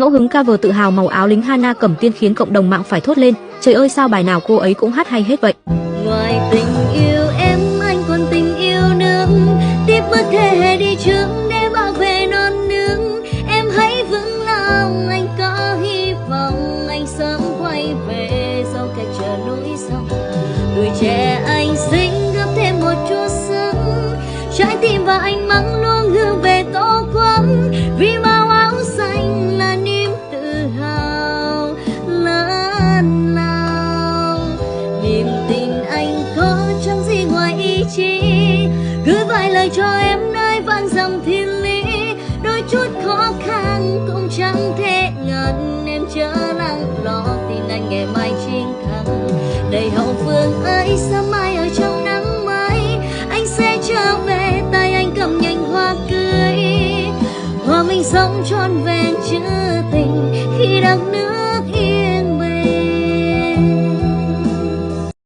Ngẫu hứng cover tự hào màu áo lính Hana Cẩm Tiên khiến cộng đồng mạng phải thốt lên, trời ơi sao bài nào cô ấy cũng hát hay hết vậy. Ngoài tình yêu em anh còn tình yêu nước, tiếp bước thế hệ đi trước để bảo vệ non nước. Em hãy vững lòng, anh có hy vọng anh sớm quay về sau cách chờ núi sông. Tuổi trẻ anh sinh góp thêm một chút sức, trái tim và ánh mắt luôn hướng về tổ quốc, vì màu áo xanh là niềm tự hào lớn lao. Niềm tin anh có chẳng gì ngoài ý chí, gửi vài lời cho em nơi vạn dặm thiên lý. Đôi chút khó khăn cũng chẳng thể ngần, em chớ lắng lo tin anh ngày mai chiến thắng. Đầy hậu phương ấy sớm mai ở trong nắng mới, anh sẽ trở về tay anh cầm nhành hoa cưới. Hòa mình sống trọn vẹn trữ tình khi đất nước